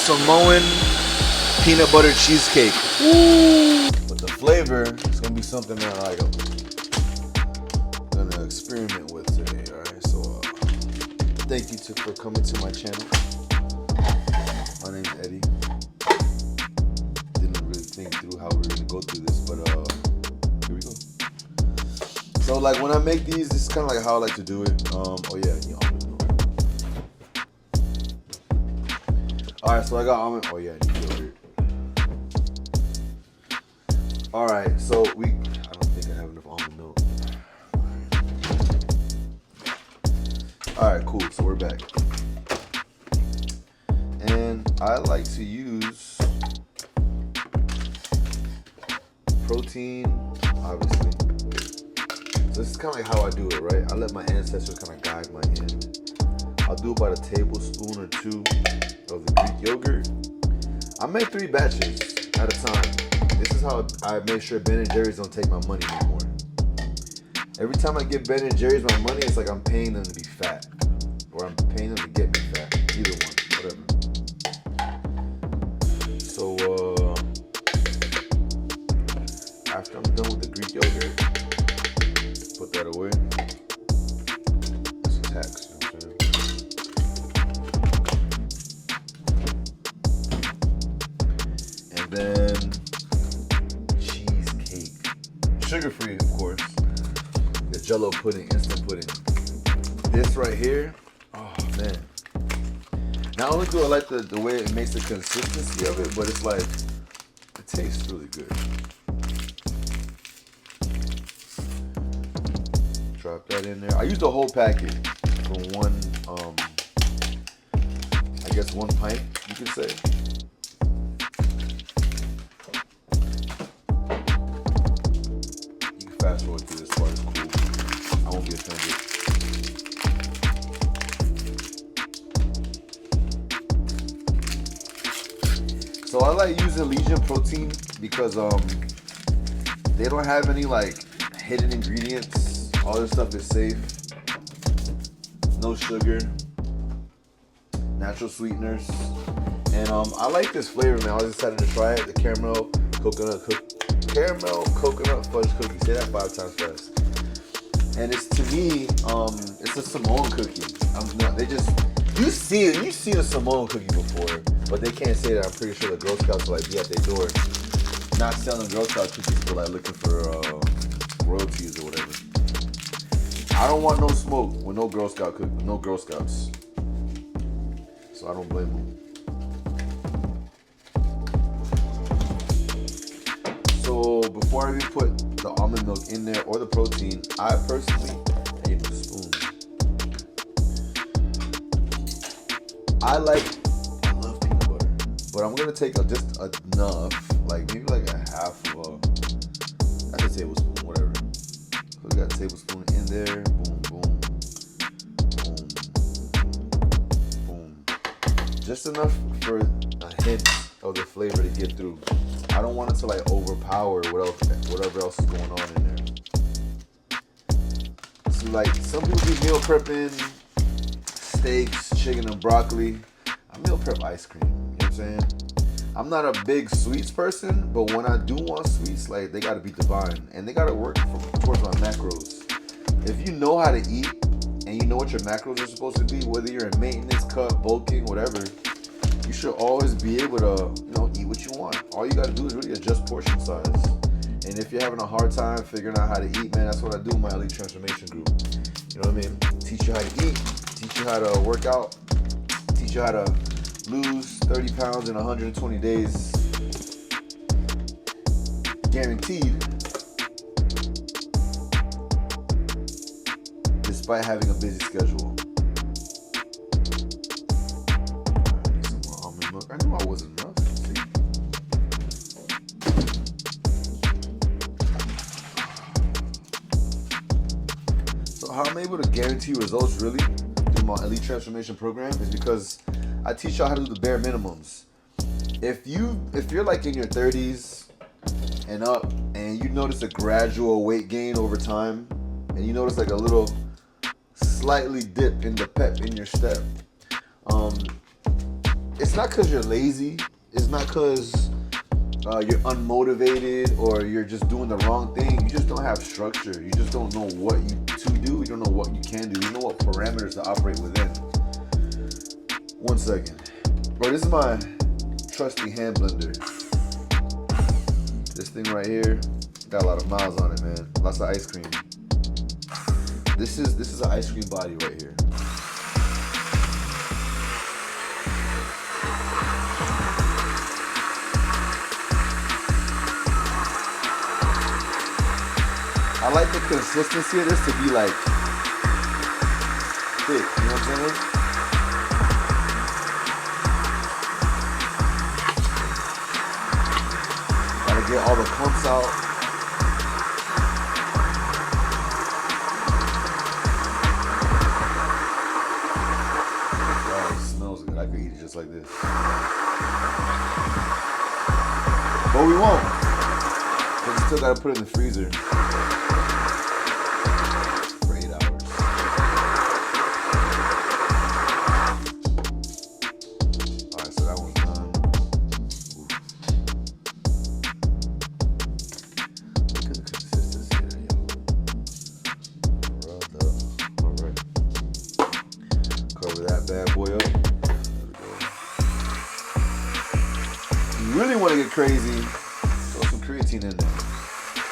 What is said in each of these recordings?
Samoan peanut butter cheesecake. Ooh. But the flavor is gonna be something that I'm gonna experiment with today. All right. So thank you for coming to my channel. My name's Eddie. Didn't really think through how we were gonna go through this, but here we go. So like when I make these, this is kind of like how I like to do it. Oh yeah, you almond milk. All right, so I got almond. Oh yeah, you feel it. All right, so I don't think I have enough almond milk. All right, cool. So we're back, and I like to use protein, obviously. So this is kind of like how I do it, right? I let my ancestors kind of guide my hand. I'll do about a tablespoon or 2 of the Greek yogurt. I make 3 batches at a time. This is how I make sure Ben & Jerry's don't take my money anymore. Every time I give Ben & Jerry's my money, it's like I'm paying them to be fat. Or I'm paying them to get me fat. Either one, whatever. So, after I'm done with the Greek yogurt, put that away. It's a tax, you know what I'm saying? And then cheesecake. Sugar-free, of course. The Jello pudding, instant pudding. This right here, oh man. Not only do I like the way it makes the consistency of it, but it's like, it tastes really good. Drop that in there. I use the whole packet for one, I guess 1 pint, you could say. You can fast forward through this part, it's cool. I won't be offended. So I like using Legion protein because they don't have any like hidden ingredients. All this stuff is safe. No sugar. Natural sweeteners. And I like this flavor, man. I was excited to try it. The caramel coconut fudge cookie. Say that 5 times fast. And it's, to me, it's a Samoan cookie. You've seen a Samoan cookie before, but they can't say that. I'm pretty sure the Girl Scouts will like be at their door, not selling Girl Scout cookies, but like looking for royalties or whatever. I don't want no smoke with no Girl Scout cookies, no Girl Scouts. So I don't blame them. So before I even put the almond milk in there or the protein, I personally take a spoon. I love peanut butter, but I'm gonna take just enough, like maybe like a half of that's a tablespoon, whatever. So we got a tablespoon in there. Boom, boom, boom, boom. Just enough for a hint of the flavor to get through. I don't want it to like overpower whatever else is going on in there. So like some people do meal prepping steaks, chicken, and broccoli. I meal prep ice cream. You know what I'm saying? I'm not a big sweets person, but when I do want sweets, like they gotta be divine and they gotta work towards my macros. If you know how to eat and you know what your macros are supposed to be, whether you're in maintenance, cut, bulking, whatever, you should always be able to, eat what you want. All you gotta do is really adjust portion size. And if you're having a hard time figuring out how to eat, man, that's what I do in my Elite Transformation group. You know what I mean? Teach you how to eat, teach you how to work out, teach you how to lose 30 pounds in 120 days. Guaranteed. Despite having a busy schedule. I need some more almond milk. I knew I wasn't enough. See? So how I'm able to guarantee results really through my Elite Transformation program is because I teach y'all how to do the bare minimums. If you're like in your 30s and up and you notice a gradual weight gain over time and you notice like a little slightly dip in the pep in your step, it's not because you're lazy. It's not because you're unmotivated or you're just doing the wrong thing. You just don't have structure. You just don't know what you to do. You don't know what you can do. You know what parameters to operate within. 1 second. Bro, this is my trusty hand blender. This thing right here got a lot of miles on it, man. Lots of ice cream. This is an ice cream body right here. I like the consistency of this to be like thick, you know what I'm saying? Gotta get all the clumps out. Wow, it smells good. I could eat it just like this. But we won't. Because we still gotta put it in the freezer. Bad boy up. There we go. You really want to get crazy, throw some creatine in there.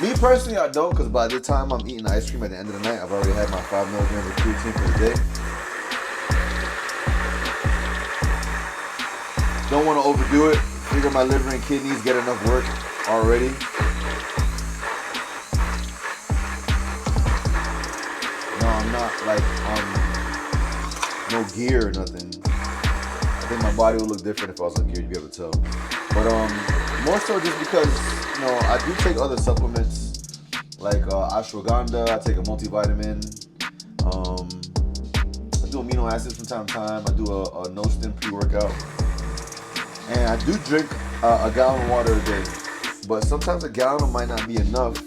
Me personally, I don't, because by the time I'm eating ice cream at the end of the night, I've already had my 5 milligrams of creatine for the day. Don't want to overdo it. Figure my liver and kidneys get enough work already. No, I'm not like no gear or nothing. I think my body would look different if I was on gear, you'd be able to tell. But more so just because, you know, I do take other supplements like ashwagandha. I take a multivitamin. I do amino acids from time to time. I do a no-stim pre-workout. And I do drink a gallon of water a day. But sometimes a gallon might not be enough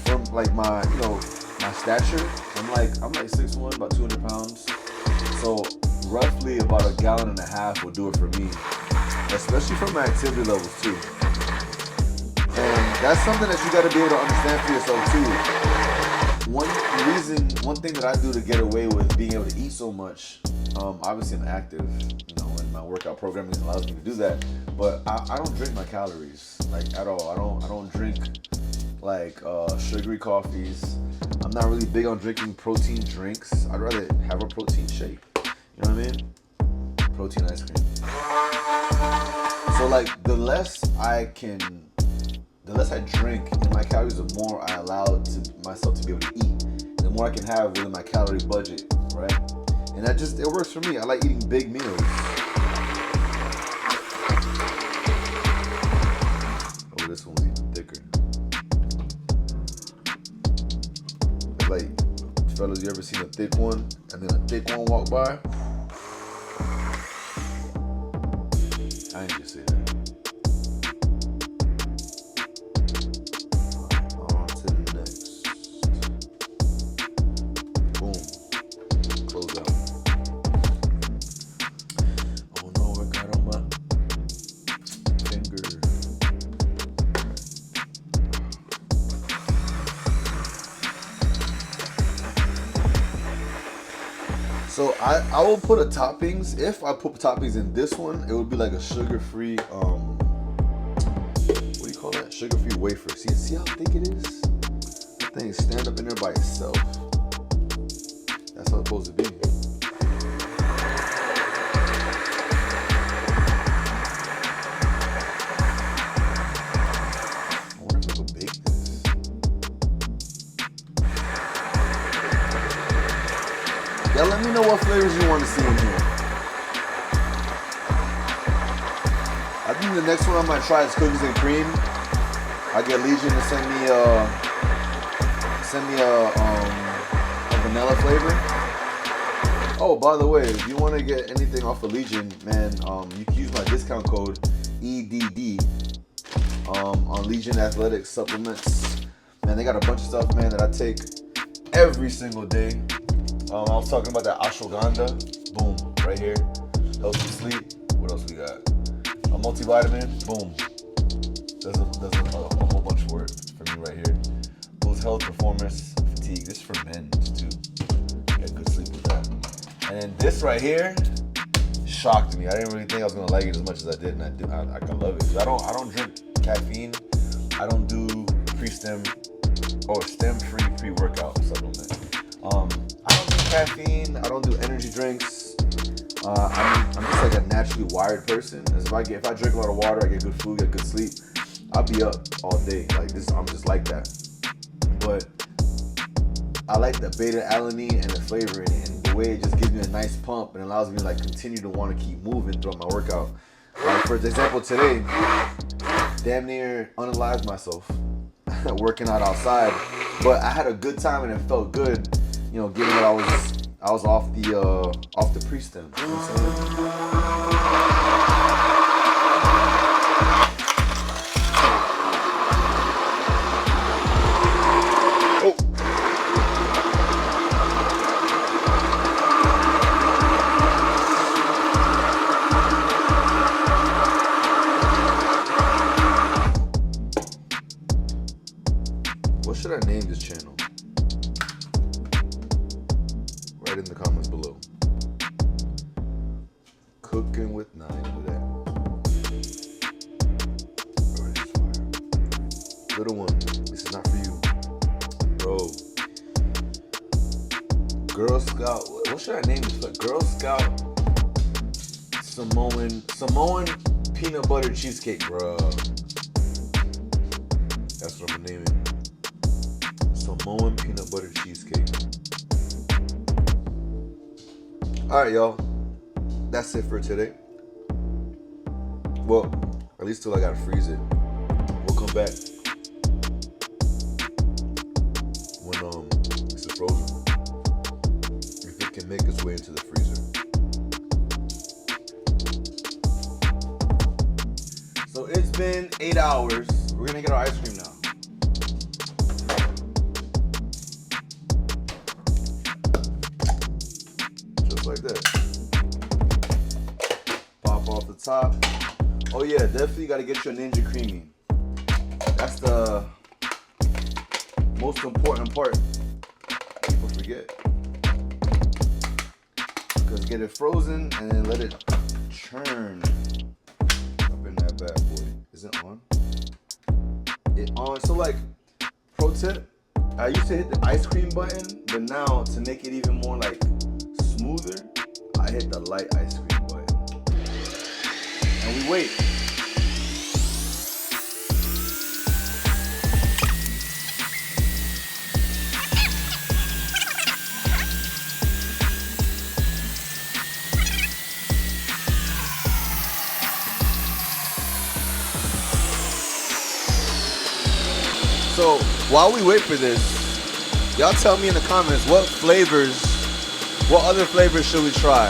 from like my, you know, my stature. I'm like 6'1", about 200 pounds. So roughly about a gallon and a half will do it for me, especially from my activity levels too. And that's something that you got to be able to understand for yourself too. One thing that I do to get away with being able to eat so much, obviously I'm active, you know, and my workout programming allows me to do that. But I don't drink my calories like at all. I don't drink like sugary coffees. I'm not really big on drinking protein drinks. I'd rather have a protein shake. You know what I mean? Protein ice cream. So like the less I drink in my calories, the more I allow myself to be able to eat. The more I can have within my calorie budget, right? And it works for me. I like eating big meals. Oh, this one's even thicker. Like, fellas, you ever seen a thick one and then a thick one walk by? I ain't just say that. On to the next. Boom. Close out. Oh no, I got on my finger. So I will put a toppings. If I put toppings in this one, it would be like a sugar-free, what do you call that? Sugar-free wafer. See how thick it is? That thing stand up in there by itself. That's how it's supposed to be. I wonder if I can bake this. Y'all let me know what flavors you want to see in here. I think the next one I might try is cookies and cream. I get Legion to send me a vanilla flavor. Oh, by the way, if you want to get anything off of Legion, man, you can use my discount code EDD on Legion Athletic Supplements. Man, they got a bunch of stuff, man, that I take every single day. I was talking about that ashwagandha. Boom, right here. helps you sleep. What else we got? A multivitamin. Boom. Does a whole bunch for it for me right here. Boosts health, performance, fatigue. This is for men too. Get good sleep with that. And then this right here shocked me. I didn't really think I was gonna like it as much as I did, and I do. I can love it. I don't drink caffeine. I don't do pre-stem or stem-free pre-workout supplement. I don't do caffeine. I don't do energy drinks. I'm just like a naturally wired person. As if I drink a lot of water, I get good food, get good sleep, I'll be up all day. Like this, I'm just like that. But I like the beta alanine and the flavor in it, and the way it just gives me a nice pump and allows me to like continue to want to keep moving throughout my workout. Like for example, today, damn near unalived myself working out outside, but I had a good time and it felt good, you know, given that I was off the pre-stem. You know what I'm saying? What should I name this channel? Write in the comments below. Cooking with 9 with that. Little one, this is not for you. Bro. Girl Scout, what should I name this? Like Girl Scout Samoan peanut butter cheesecake, bro. That's what I'm gonna name it. Samoan peanut butter cheesecake. Alright, y'all. That's it for today. Well, at least till I gotta freeze it. We'll come back when this is frozen. If it can make its way into the freezer. So it's been 8 hours. We're gonna get our ice cream now. Like that. Pop off the top. Oh yeah, definitely gotta get your Ninja Creami. That's the most important part. People forget. Because get it frozen and then let it churn up in that bad boy. Is it on? It on. So like, pro tip, I used to hit the ice cream button, but now to make it even more like smoother, I hit the light ice cream button. And we wait. So while we wait for this, y'all tell me in the comments what other flavors should we try?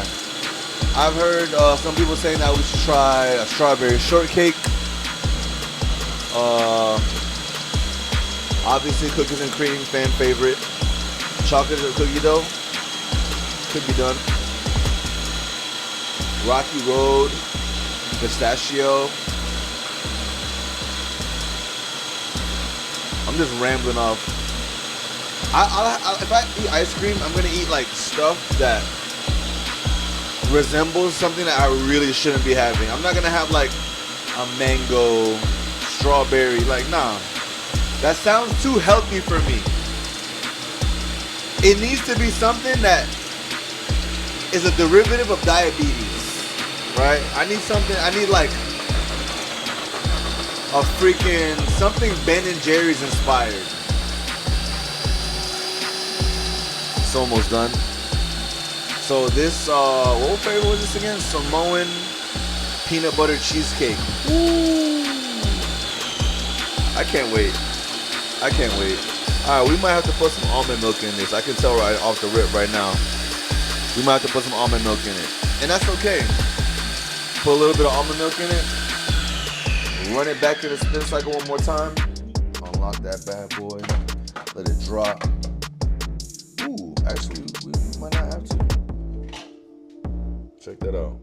I've heard some people saying that we should try a strawberry shortcake. Obviously, cookies and cream, fan favorite. Chocolate or cookie dough, could be done. Rocky Road, pistachio. I'm just rambling off. If I eat ice cream, I'm gonna eat like stuff that resembles something that I really shouldn't be having. I'm not gonna have like a mango, strawberry, like nah. That sounds too healthy for me. It needs to be something that is a derivative of diabetes, right? I need like a freaking something Ben and Jerry's inspired. It's almost done. So this, what flavor was this again? Samoan peanut butter cheesecake. Ooh. I can't wait. I can't wait. All right, we might have to put some almond milk in this. I can tell right off the rip right now. We might have to put some almond milk in it. And that's okay. Put a little bit of almond milk in it. Run it back to the spin cycle one more time. Unlock that bad boy. Let it drop. Ooh, actually, we might not have to. Check that out.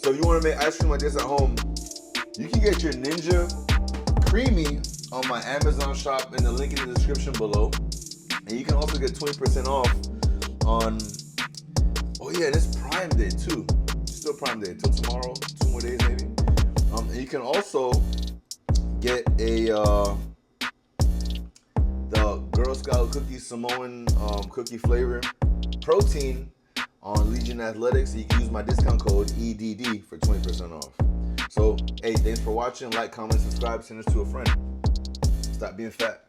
So if you want to make ice cream like this at home, you can get your Ninja Creami on my Amazon shop in the link in the description below. And you can also get 20% off on, oh yeah, it's Prime Day too. Still Prime Day until tomorrow, 2 more days maybe. And you can also get the Girl Scout cookie Samoan cookie flavor protein on Legion Athletics. You can use my discount code EDD for 20% off. So, hey, thanks for watching. Like, comment, subscribe, send this to a friend. Stop being fat.